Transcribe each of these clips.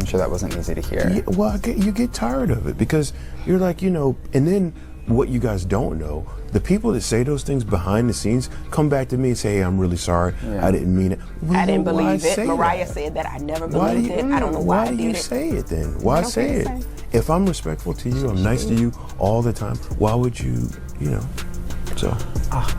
I'm sure that wasn't easy to hear. Yeah, well, you get tired of it because you're like, and then what you guys don't know, the people that say those things behind the scenes come back to me and say, hey, I'm really sorry. Yeah. I didn't mean it. Well, I didn't believe it. Mariah said that. I never believed it. I don't know why I did it. Why do you say it then? Why say it? If I'm respectful to you, I'm nice to you all the time, why would you, so.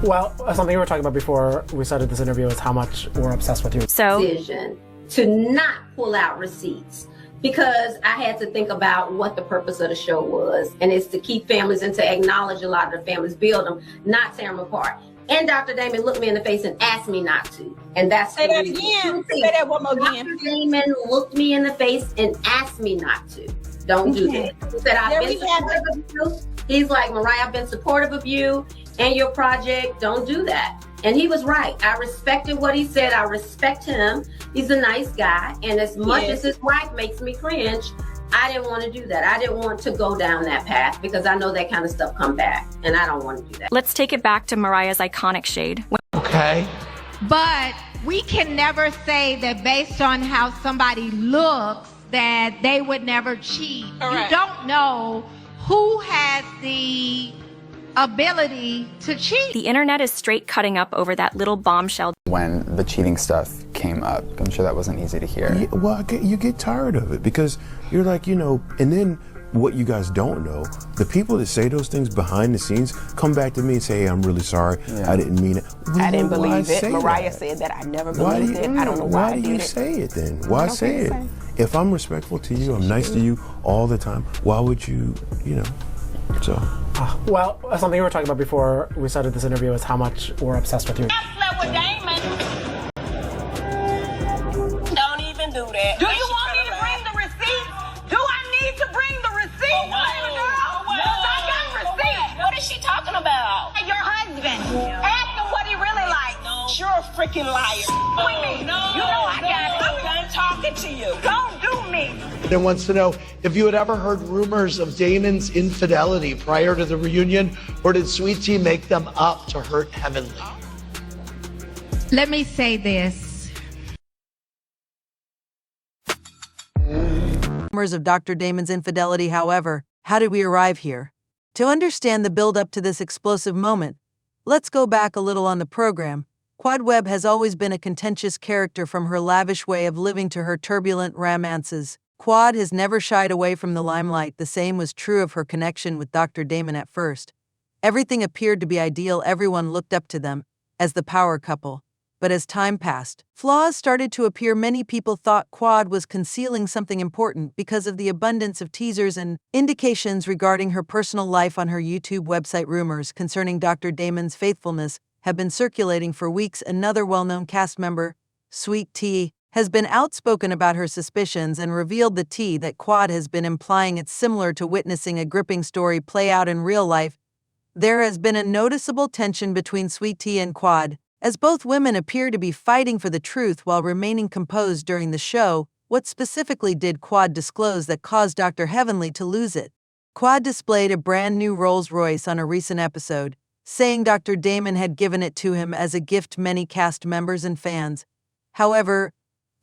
Well, something we were talking about before we started this interview is how much we're obsessed with you. Decision to not pull out receipts because I had to think about what the purpose of the show was, and it's to keep families and to acknowledge a lot of the families, build them, not tear them apart. And Dr. Damon looked me in the face and asked me not to. And that's Say that again. Say that one more again. Dr. Damon looked me in the face and asked me not to. Don't do that. He said, I've been supportive of you. He's like, Mariah, I've been supportive of you and your project. Don't do that. And he was right. I respected what he said. I respect him. He's a nice guy. And as much as his wife makes me cringe, I didn't want to do that. I didn't want to go down that path because I know that kind of stuff come back. And I don't want to do that. Let's take it back to Mariah's iconic shade. Okay. But we can never say that based on how somebody looks that they would never cheat. Correct. You don't know who has the ability to cheat. The internet is straight cutting up over that little bombshell. When the cheating stuff came up, I'm sure that wasn't easy to hear. Yeah, well, you get tired of it because you're like, and then what you guys don't know, the people that say those things behind the scenes come back to me and say, hey, I'm really sorry. I didn't mean it. Well, I didn't believe it. Mariah Mariah said that. I never believed it. I don't know why I did it. Why do you say it then? Why say it? If I'm respectful to you, I'm nice to you all the time, why would you, so. Well, something we were talking about before we started this interview is how much we're obsessed with you. I slept with Damon. Don't even do that. Do you want me to bring the receipt? Do I need to bring the receipt? Baby girl? Because I got receipts. What is she talking about? Your husband. Ask him what he really likes. You're a freaking liar. You know I got it. I'm done talking to you. Don't do me. And wants to know if you had ever heard rumors of Damon's infidelity prior to the reunion, or did Sweet Tea make them up to hurt Heavenly? Let me say this. Rumors of Dr. Damon's infidelity, however, how did we arrive here? To understand the build-up to this explosive moment, let's go back a little on the program. Webb has always been a contentious character, from her lavish way of living to her turbulent romances. Quad has never shied away from the limelight. The same was true of her connection with Dr. Damon at first. Everything appeared to be ideal. Everyone looked up to them as the power couple. But as time passed, flaws started to appear. Many people thought Quad was concealing something important because of the abundance of teasers and indications regarding her personal life on her YouTube website. Rumors concerning Dr. Damon's faithfulness have been circulating for weeks. Another well-known cast member, Sweet Tea, has been outspoken about her suspicions and revealed the tea that Quad has been implying. It's similar to witnessing a gripping story play out in real life. There has been a noticeable tension between Sweet Tea and Quad, as both women appear to be fighting for the truth while remaining composed during the show. What specifically did Quad disclose that caused Dr. Heavenly to lose it? Quad displayed a brand new Rolls-Royce on a recent episode, saying Dr. Damon had given it to him as a gift. Many cast members and fans, however,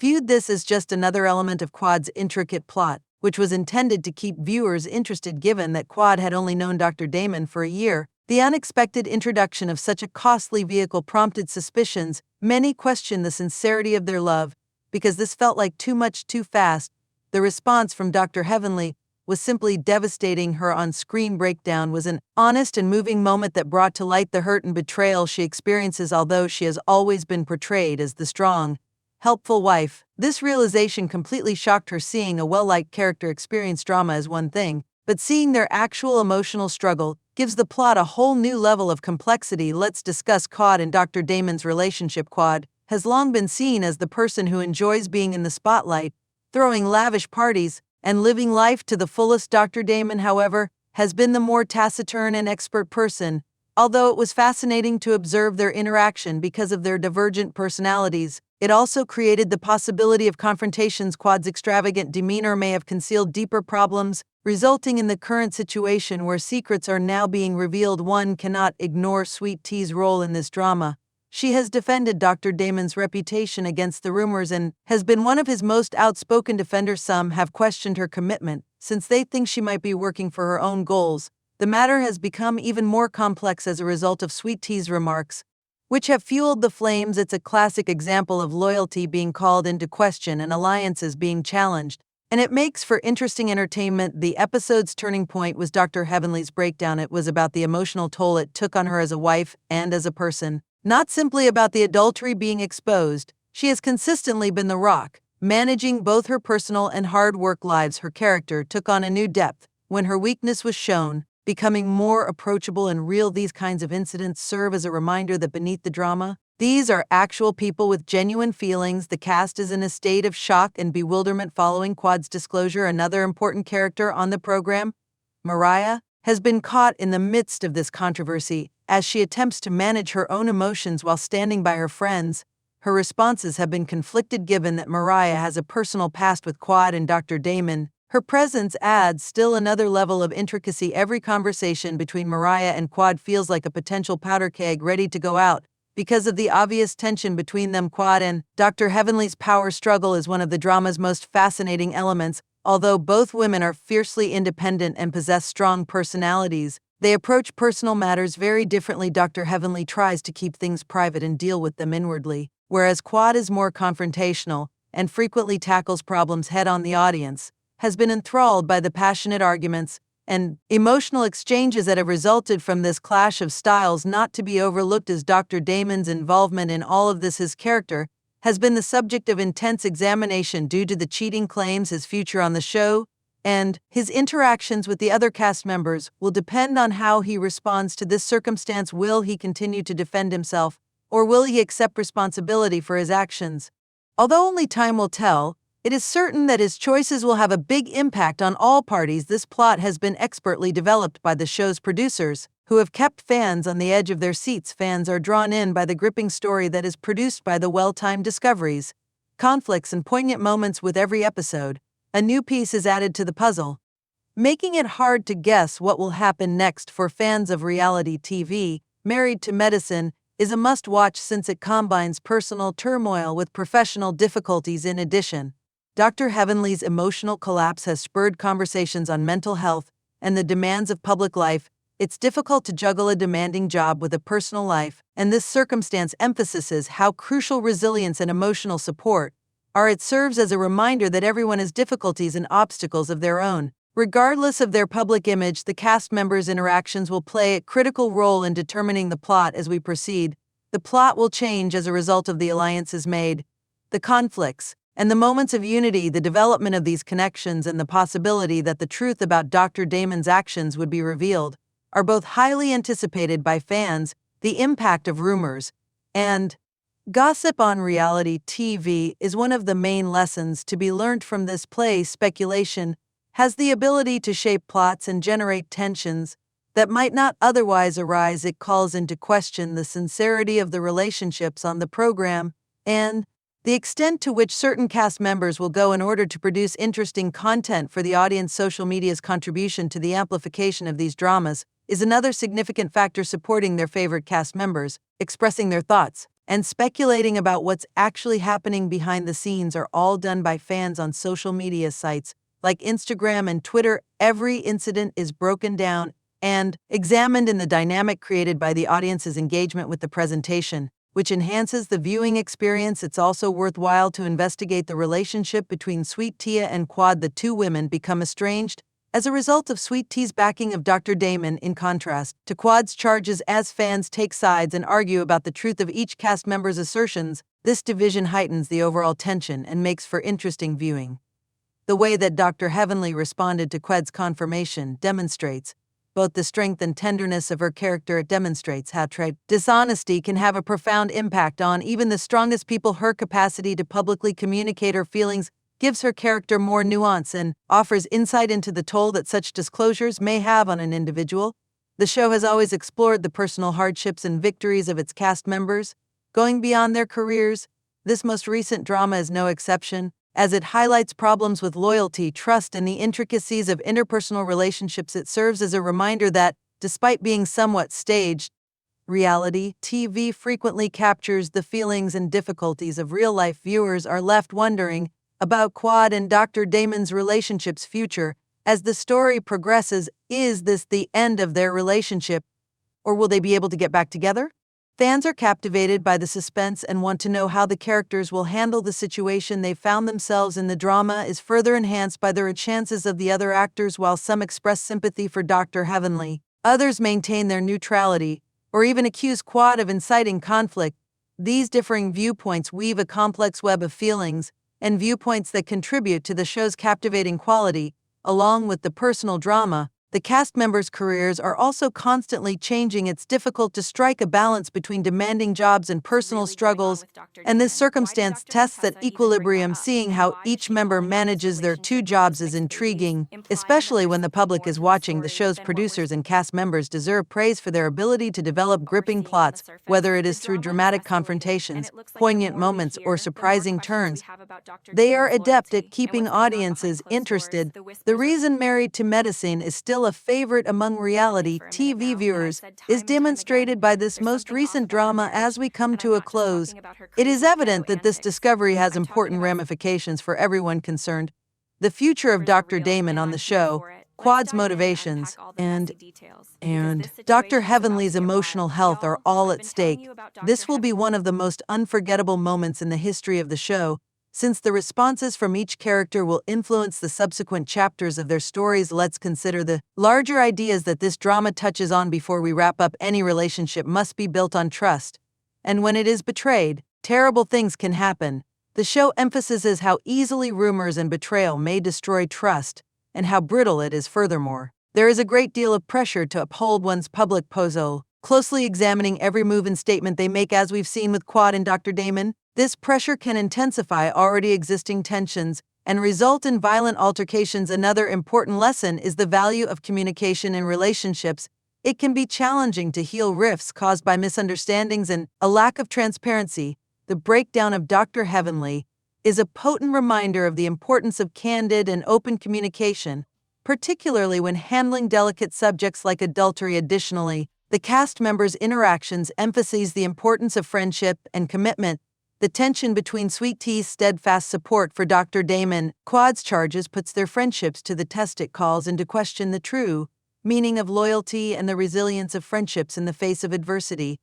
viewed this as just another element of Quad's intricate plot, which was intended to keep viewers interested. Given that Quad had only known Dr. Damon for a year, the unexpected introduction of such a costly vehicle prompted suspicions. Many questioned the sincerity of their love, because this felt like too much too fast. The response from Dr. Heavenly was simply devastating. Her on-screen breakdown was an honest and moving moment that brought to light the hurt and betrayal she experiences. Although she has always been portrayed as the strong, helpful wife, this realization completely shocked her. Seeing a well-liked character experience drama is one thing, but seeing their actual emotional struggle gives the plot a whole new level of complexity. Let's discuss Quad and Dr. Damon's relationship. Quad has long been seen as the person who enjoys being in the spotlight, throwing lavish parties, and living life to the fullest. Dr. Damon, however, has been the more taciturn and expert person. Although it was fascinating to observe their interaction because of their divergent personalities, it also created the possibility of confrontations. Quad's extravagant demeanor may have concealed deeper problems, resulting in the current situation where secrets are now being revealed. One cannot ignore Sweet Tea's role in this drama. She has defended Dr. Damon's reputation against the rumors and has been one of his most outspoken defenders. Some have questioned her commitment, since they think she might be working for her own goals. The matter has become even more complex as a result of Sweet Tea's remarks, which have fueled the flames. It's a classic example of loyalty being called into question and alliances being challenged, and it makes for interesting entertainment. The episode's turning point was Dr. Heavenly's breakdown. It was about the emotional toll it took on her as a wife and as a person, not simply about the adultery being exposed. She has consistently been the rock, managing both her personal and hard work lives. Her character took on a new depth when her weakness was shown, becoming more approachable and real. These kinds of incidents serve as a reminder that beneath the drama, these are actual people with genuine feelings. The cast is in a state of shock and bewilderment following Quad's disclosure. Another important character on the program, Mariah, has been caught in the midst of this controversy as she attempts to manage her own emotions while standing by her friends. Her responses have been conflicted given that Mariah has a personal past with Quad and Dr. Damon. Her presence adds still another level of intricacy. Every conversation between Mariah and Quad feels like a potential powder keg ready to go out because of the obvious tension between them. Quad and Dr. Heavenly's power struggle is one of the drama's most fascinating elements. Although both women are fiercely independent and possess strong personalities, they approach personal matters very differently. Dr. Heavenly tries to keep things private and deal with them inwardly, whereas Quad is more confrontational and frequently tackles problems head-on. The audience has been enthralled by the passionate arguments and emotional exchanges that have resulted from this clash of styles. Not to be overlooked is Dr. Damon's involvement in all of this. His character has been the subject of intense examination due to the cheating claims. His future on the show and his interactions with the other cast members will depend on how he responds to this circumstance. Will he continue to defend himself, or will he accept responsibility for his actions? Although only time will tell, it is certain that his choices will have a big impact on all parties. This plot has been expertly developed by the show's producers, who have kept fans on the edge of their seats. Fans are drawn in by the gripping story that is produced by the well-timed discoveries, conflicts, and poignant moments. With every episode, a new piece is added to the puzzle, making it hard to guess what will happen next. For fans of reality TV, Married to Medicine is a must-watch since it combines personal turmoil with professional difficulties. In addition, Dr. Heavenly's emotional collapse has spurred conversations on mental health and the demands of public life. It's difficult to juggle a demanding job with a personal life, and this circumstance emphasizes how crucial resilience and emotional support are. It serves as a reminder that everyone has difficulties and obstacles of their own. Regardless of their public image, the cast members' interactions will play a critical role in determining the plot as we proceed. The plot will change as a result of the alliances made, the conflicts, and the moments of unity. The development of these connections and the possibility that the truth about Dr. Damon's actions would be revealed are both highly anticipated by fans. The impact of rumors and gossip on reality TV is one of the main lessons to be learned from this play. Speculation has the ability to shape plots and generate tensions that might not otherwise arise. It calls into question the sincerity of the relationships on the program and the extent to which certain cast members will go in order to produce interesting content for the audience. Social media's contribution to the amplification of these dramas is another significant factor. Supporting their favorite cast members, expressing their thoughts, and speculating about what's actually happening behind the scenes are all done by fans on social media sites like Instagram and Twitter. Every incident is broken down and examined in the dynamic created by the audience's engagement with the presentation, which enhances the viewing experience. It's also worthwhile to investigate the relationship between Sweet Tia and Quad. The two women become estranged as a result of Sweet Tea's backing of Dr. Damon, in contrast to Quad's charges. As fans take sides and argue about the truth of each cast member's assertions, this division heightens the overall tension and makes for interesting viewing. The way that Dr. Heavenly responded to Quad's confirmation demonstrates both the strength and tenderness of her character. It demonstrates how dishonesty can have a profound impact on even the strongest people. Her capacity to publicly communicate her feelings gives her character more nuance and offers insight into the toll that such disclosures may have on an individual. The show has always explored the personal hardships and victories of its cast members, going beyond their careers. This most recent drama is no exception, as it highlights problems with loyalty, trust, and the intricacies of interpersonal relationships. It serves as a reminder that, despite being somewhat staged, reality TV frequently captures the feelings and difficulties of real-life viewers are left wondering about Quad and Dr. Damon's relationship's future. As the story progresses, is this the end of their relationship, or will they be able to get back together? Fans are captivated by the suspense and want to know how the characters will handle the situation they found themselves in. The drama is further enhanced by the chances of the other actors. While some express sympathy for Dr. Heavenly, others maintain their neutrality or even accuse Quad of inciting conflict. These differing viewpoints weave a complex web of feelings and viewpoints that contribute to the show's captivating quality. Along with the personal drama, the cast members' careers are also constantly changing. It's difficult to strike a balance between demanding jobs and personal struggles, and this circumstance tests that equilibrium. Seeing how each member manages their two jobs is intriguing, especially when the public is watching. The show's producers and cast members deserve praise for their ability to develop gripping plots, whether it is through dramatic confrontations, poignant moments, or surprising turns. They are adept at keeping audiences interested. The reason Married to Medicine is still a favorite among reality TV viewers is demonstrated by this most recent drama. As we come to a close, it is evident that this discovery has important ramifications for everyone concerned. The future of Dr. Damon on the show, Quad's motivations, and Dr. Heavenly's emotional health are all at stake. This will be one of the most unforgettable moments in the history of the show, since the responses from each character will influence the subsequent chapters of their stories. Let's consider the larger ideas that this drama touches on before we wrap up. Any relationship must be built on trust, and when it is betrayed, terrible things can happen. The show emphasizes how easily rumors and betrayal may destroy trust, and how brittle it is. Furthermore, there is a great deal of pressure to uphold one's public posole, closely examining every move and statement they make. As we've seen with Quad and Dr. Damon, this pressure can intensify already existing tensions and result in violent altercations. Another important lesson is the value of communication in relationships. It can be challenging to heal rifts caused by misunderstandings and a lack of transparency. The breakdown of Dr. Heavenly is a potent reminder of the importance of candid and open communication, particularly when handling delicate subjects like adultery. Additionally, the cast members' interactions emphasize the importance of friendship and commitment. The tension between Sweet Tea's steadfast support for Dr. Damon, Quad's charges puts their friendships to the test. It calls into question the true meaning of loyalty and the resilience of friendships in the face of adversity.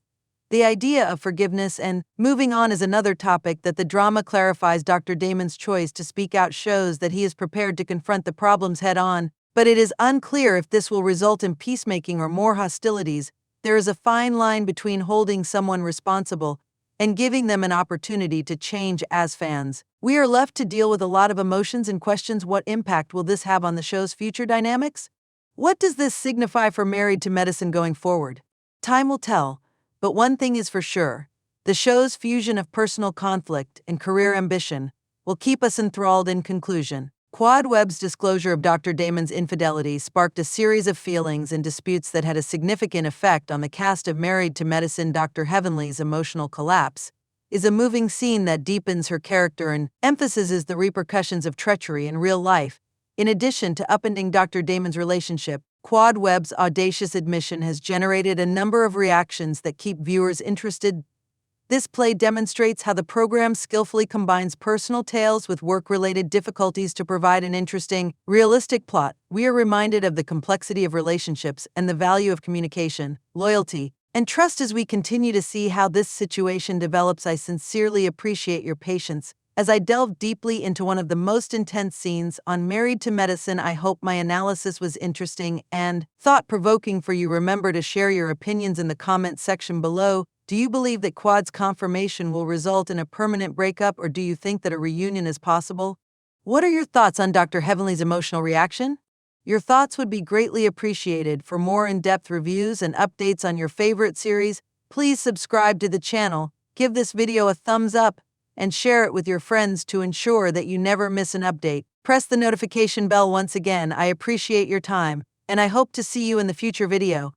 The idea of forgiveness and moving on is another topic that the drama clarifies. Dr. Damon's choice to speak out shows that he is prepared to confront the problems head-on, but it is unclear if this will result in peacemaking or more hostilities. There is a fine line between holding someone responsible and giving them an opportunity to change. As fans, we are left to deal with a lot of emotions and questions. What impact will this have on the show's future dynamics? What does this signify for Married to Medicine going forward? Time will tell, but one thing is for sure: the show's fusion of personal conflict and career ambition will keep us enthralled. In conclusion, Webb's disclosure of Dr. Damon's infidelity sparked a series of feelings and disputes that had a significant effect on the cast of Married to Medicine. Dr. Heavenly's emotional collapse is a moving scene that deepens her character and emphasizes the repercussions of treachery in real life. In addition to upending Dr. Damon's relationship, Webb's audacious admission has generated a number of reactions that keep viewers interested. This play demonstrates how the program skillfully combines personal tales with work-related difficulties to provide an interesting, realistic plot. We are reminded of the complexity of relationships and the value of communication, loyalty, and trust as we continue to see how this situation develops. I sincerely appreciate your patience as I delve deeply into one of the most intense scenes on Married to Medicine. I hope my analysis was interesting and thought-provoking for you. Remember to share your opinions in the comment section below. Do you believe that Quad's confirmation will result in a permanent breakup, or do you think that a reunion is possible? What are your thoughts on Dr. Heavenly's emotional reaction? Your thoughts would be greatly appreciated. For more in-depth reviews and updates on your favorite series, please subscribe to the channel, give this video a thumbs up, and share it with your friends to ensure that you never miss an update. Press the notification bell. Once again, I appreciate your time, and I hope to see you in the future video.